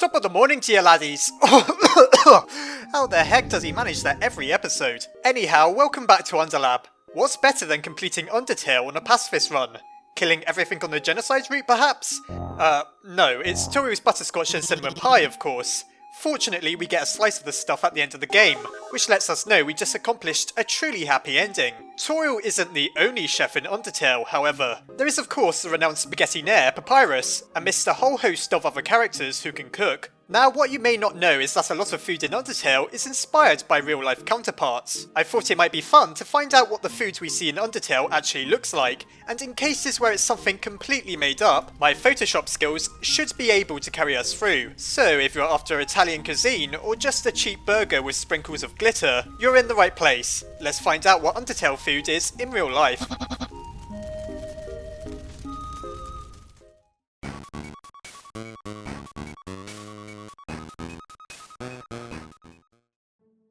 Top of the morning to you laddies. How the heck does he manage that every episode? Anyhow, welcome back to Underlab. What's better than completing Undertale on a pacifist run? Killing everything on the genocide route perhaps? No, it's Toriel's Butterscotch and Cinnamon Pie of course. Fortunately, we get a slice of the stuff at the end of the game, which lets us know we just accomplished a truly happy ending. Toriel isn't the only chef in Undertale, however. There is of course the renowned spaghetti-naire, Papyrus, amidst a whole host of other characters who can cook. Now, what you may not know is that a lot of food in Undertale is inspired by real-life counterparts. I thought it might be fun to find out what the food we see in Undertale actually looks like, and in cases where it's something completely made up, my Photoshop skills should be able to carry us through. So if you're after Italian cuisine, or just a cheap burger with sprinkles of glitter, you're in the right place. Let's find out what Undertale food is in real life.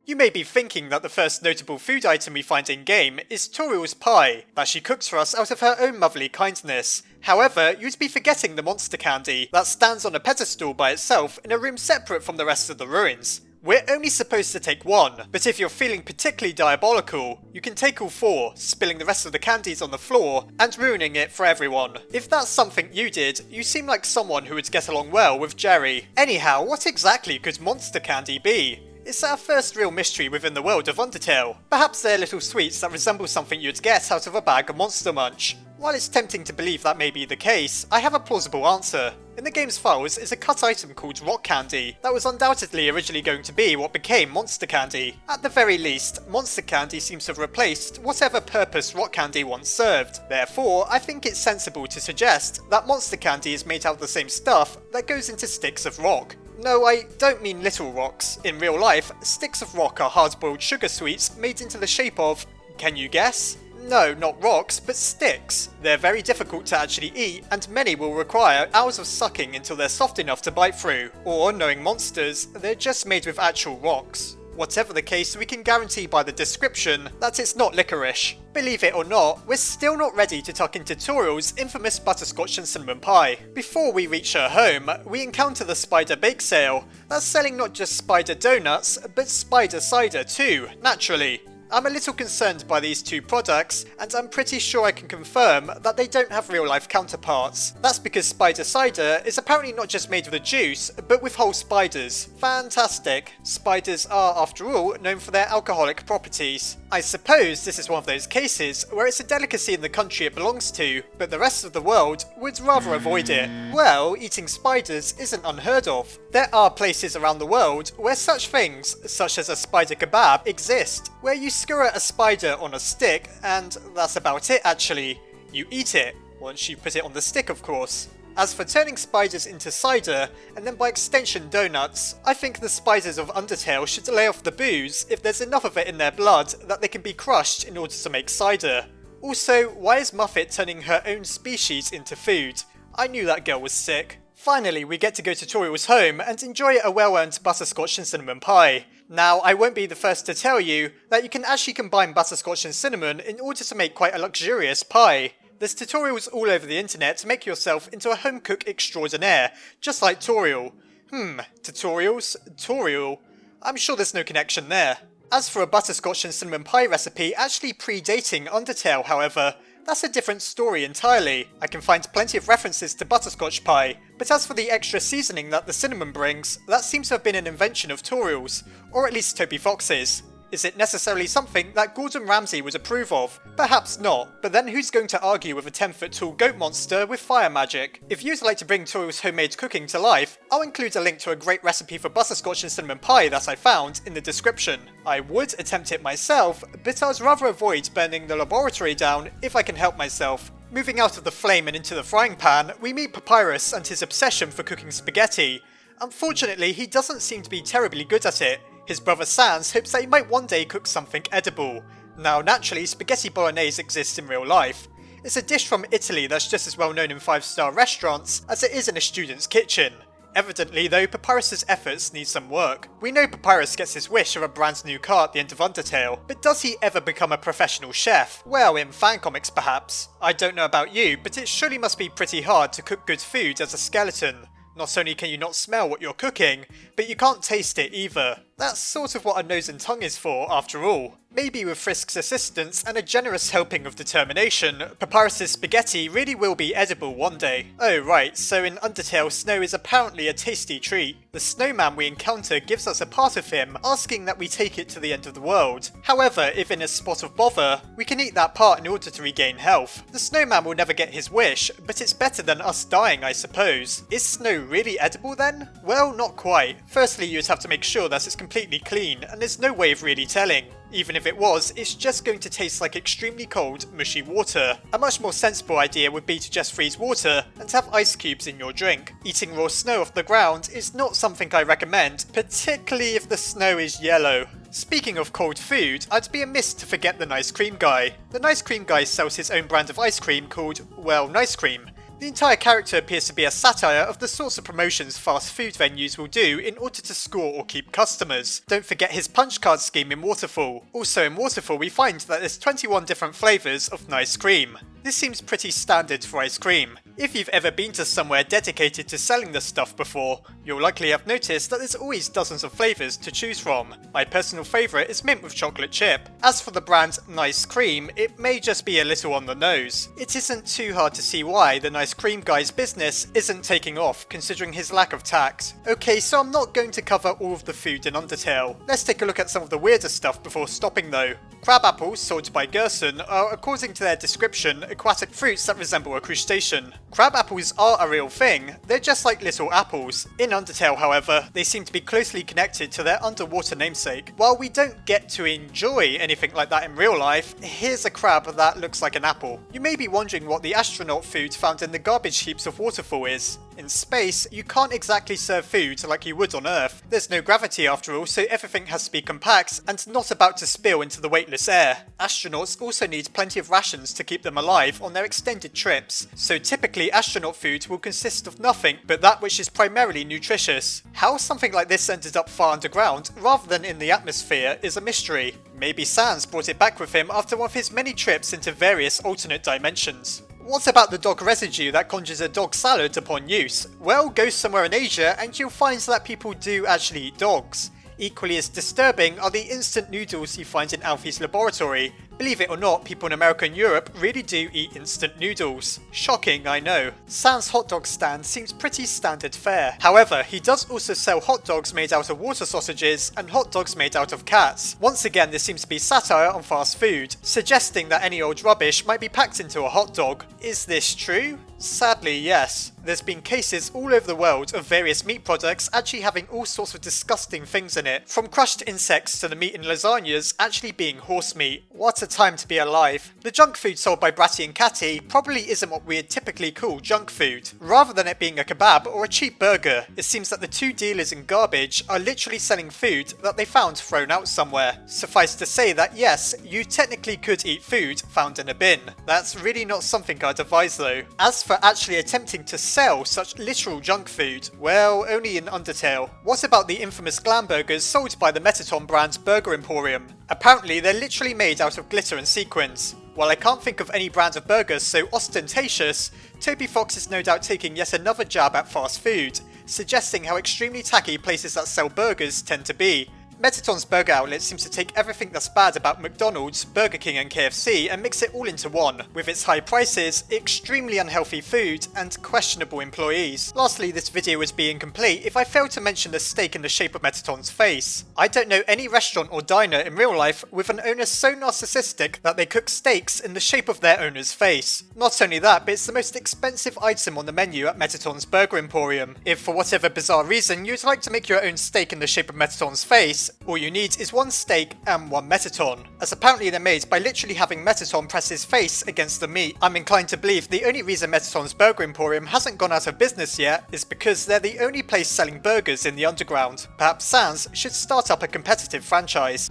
You may be thinking that the first notable food item we find in-game is Toriel's pie, that she cooks for us out of her own motherly kindness. However, you'd be forgetting the monster candy that stands on a pedestal by itself in a room separate from the rest of the ruins. We're only supposed to take one, but if you're feeling particularly diabolical, you can take all four, spilling the rest of the candies on the floor and ruining it for everyone. If that's something you did, you seem like someone who would get along well with Jerry. Anyhow, what exactly could monster candy be? It's our first real mystery within the world of Undertale. Perhaps they're little sweets that resemble something you'd get out of a bag of Monster Munch. While it's tempting to believe that may be the case, I have a plausible answer. In the game's files is a cut item called rock candy that was undoubtedly originally going to be what became monster candy. At the very least, monster candy seems to have replaced whatever purpose rock candy once served. Therefore, I think it's sensible to suggest that monster candy is made out of the same stuff that goes into sticks of rock. No, I don't mean little rocks. In real life, sticks of rock are hard-boiled sugar sweets made into the shape of... can you guess? No, not rocks, but sticks. They're very difficult to actually eat, and many will require hours of sucking until they're soft enough to bite through. Or, knowing monsters, they're just made with actual rocks. Whatever the case, we can guarantee by the description that it's not licorice. Believe it or not, we're still not ready to tuck into Toriel's infamous Butterscotch and Cinnamon Pie. Before we reach her home, we encounter the Spider Bake Sale, that's selling not just spider donuts, but spider cider too, naturally. I'm a little concerned by these two products, and I'm pretty sure I can confirm that they don't have real-life counterparts. That's because spider cider is apparently not just made with a juice, but with whole spiders. Fantastic. Spiders are, after all, known for their alcoholic properties. I suppose this is one of those cases where it's a delicacy in the country it belongs to, but the rest of the world would rather avoid it. Well, eating spiders isn't unheard of. There are places around the world where such things, such as a spider kebab, exist, where you skewer a spider on a stick, and that's about it actually. You eat it, once you put it on the stick of course. As for turning spiders into cider, and then by extension donuts, I think the spiders of Undertale should lay off the booze if there's enough of it in their blood that they can be crushed in order to make cider. Also, why is Muffet turning her own species into food? I knew that girl was sick. Finally, we get to go to Toriel's home and enjoy a well-earned butterscotch and cinnamon pie. Now, I won't be the first to tell you that you can actually combine butterscotch and cinnamon in order to make quite a luxurious pie. There's tutorials all over the internet to make yourself into a home cook extraordinaire, just like Toriel. Tutorials? Toriel? I'm sure there's no connection there. As for a butterscotch and cinnamon pie recipe actually predating Undertale, however, that's a different story entirely. I can find plenty of references to butterscotch pie, but as for the extra seasoning that the cinnamon brings, that seems to have been an invention of Toriel's, or at least Toby Fox's. Is it necessarily something that Gordon Ramsay would approve of? Perhaps not, but then who's going to argue with a 10-foot tall goat monster with fire magic? If you'd like to bring Toriel's homemade cooking to life, I'll include a link to a great recipe for butterscotch and cinnamon pie that I found in the description. I would attempt it myself, but I'd rather avoid burning the laboratory down if I can help myself. Moving out of the flame and into the frying pan, we meet Papyrus and his obsession for cooking spaghetti. Unfortunately, he doesn't seem to be terribly good at it. His brother Sans hopes that he might one day cook something edible. Now naturally, spaghetti bolognese exists in real life. It's a dish from Italy that's just as well known in 5-star restaurants as it is in a student's kitchen. Evidently though, Papyrus's efforts need some work. We know Papyrus gets his wish of a brand new car at the end of Undertale, but does he ever become a professional chef? Well, in fan comics perhaps. I don't know about you, but it surely must be pretty hard to cook good food as a skeleton. Not only can you not smell what you're cooking, but you can't taste it either. That's sort of what a nose and tongue is for, after all. Maybe with Frisk's assistance and a generous helping of determination, Papyrus's spaghetti really will be edible one day. Oh right, so in Undertale, snow is apparently a tasty treat. The snowman we encounter gives us a part of him, asking that we take it to the end of the world. However, if in a spot of bother, we can eat that part in order to regain health. The snowman will never get his wish, but it's better than us dying, I suppose. Is snow really edible then? Well, not quite. Firstly, you'd have to make sure that it's completely clean, and there's no way of really telling. Even if it was, it's just going to taste like extremely cold, mushy water. A much more sensible idea would be to just freeze water and have ice cubes in your drink. Eating raw snow off the ground is not something I recommend, particularly if the snow is yellow. Speaking of cold food, I'd be amiss to forget the Nice Cream Guy. The Nice Cream Guy sells his own brand of ice cream called, well, Nice Cream. The entire character appears to be a satire of the sorts of promotions fast food venues will do in order to score or keep customers. Don't forget his punch card scheme in Waterfall. Also in Waterfall we find that there's 21 different flavours of nice cream. This seems pretty standard for ice cream. If you've ever been to somewhere dedicated to selling this stuff before, you'll likely have noticed that there's always dozens of flavours to choose from. My personal favourite is mint with chocolate chip. As for the brand Nice Cream, it may just be a little on the nose. It isn't too hard to see why the Nice Cream Guy's business isn't taking off, considering his lack of tact. Okay, so I'm not going to cover all of the food in Undertale. Let's take a look at some of the weirder stuff before stopping though. Crab apples, sold by Gerson, are, according to their description, aquatic fruits that resemble a crustacean. Crab apples are a real thing, they're just like little apples. In Undertale, however, they seem to be closely connected to their underwater namesake. While we don't get to enjoy anything like that in real life, here's a crab that looks like an apple. You may be wondering what the astronaut food found in the garbage heaps of Waterfall is. In space, you can't exactly serve food like you would on Earth. There's no gravity after all, so everything has to be compact and not about to spill into the weightless air. Astronauts also need plenty of rations to keep them alive on their extended trips, so typically astronaut food will consist of nothing but that which is primarily nutritious. How something like this ended up far underground rather than in the atmosphere is a mystery. Maybe Sans brought it back with him after one of his many trips into various alternate dimensions. What about the dog residue that conjures a dog salad upon use? Well, go somewhere in Asia and you'll find that people do actually eat dogs. Equally as disturbing are the instant noodles you find in Alphys' laboratory. Believe it or not, people in America and Europe really do eat instant noodles. Shocking, I know. Sans hot dog stand seems pretty standard fare. However, he does also sell hot dogs made out of water sausages and hot dogs made out of cats. Once again, this seems to be satire on fast food, suggesting that any old rubbish might be packed into a hot dog. Is this true? Sadly, yes. There's been cases all over the world of various meat products actually having all sorts of disgusting things in it, from crushed insects to the meat in lasagnas actually being horse meat. What a time to be alive. The junk food sold by Bratty and Catty probably isn't what we'd typically call junk food. Rather than it being a kebab or a cheap burger, it seems that the two dealers in garbage are literally selling food that they found thrown out somewhere. Suffice to say that yes, you technically could eat food found in a bin. That's really not something I'd advise though. As for actually attempting to sell such literal junk food, well, only in Undertale. What about the infamous Clam Burgers sold by the Metaton brand Burger Emporium? Apparently they're literally made out of glitter and sequins. While I can't think of any brand of burgers so ostentatious, Toby Fox is no doubt taking yet another jab at fast food, suggesting how extremely tacky places that sell burgers tend to be. Metaton's burger outlet seems to take everything that's bad about McDonald's, Burger King and KFC and mix it all into one, with its high prices, extremely unhealthy food, and questionable employees. Lastly, this video would be incomplete if I failed to mention the steak in the shape of Metaton's face. I don't know any restaurant or diner in real life with an owner so narcissistic that they cook steaks in the shape of their owner's face. Not only that, but it's the most expensive item on the menu at Metaton's Burger Emporium. If for whatever bizarre reason you'd like to make your own steak in the shape of Metaton's face, all you need is one steak and one Metaton, as apparently they're made by literally having Metaton press his face against the meat. I'm inclined to believe the only reason Metaton's Burger Emporium hasn't gone out of business yet is because they're the only place selling burgers in the underground. Perhaps Sans should start up a competitive franchise.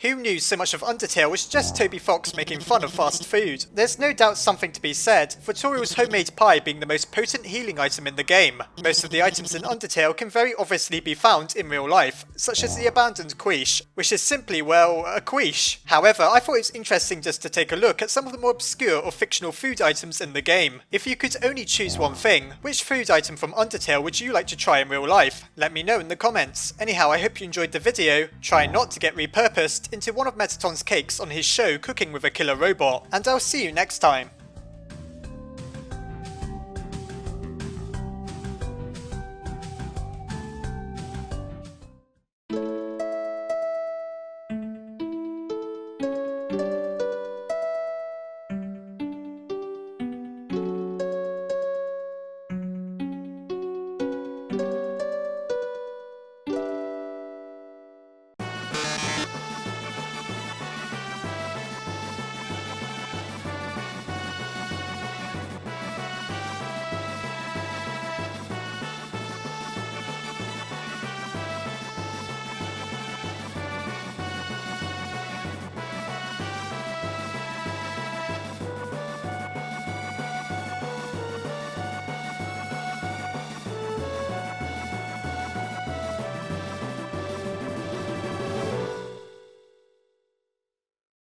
Who knew so much of Undertale was just Toby Fox making fun of fast food? There's no doubt something to be said for Toriel's homemade pie being the most potent healing item in the game. Most of the items in Undertale can very obviously be found in real life, such as the abandoned quiche, which is simply, well, a quiche. However, I thought it was interesting just to take a look at some of the more obscure or fictional food items in the game. If you could only choose one thing, which food item from Undertale would you like to try in real life? Let me know in the comments. Anyhow, I hope you enjoyed the video. Try not to get repurposed into one of Metaton's cakes on his show Cooking with a Killer Robot, and I'll see you next time.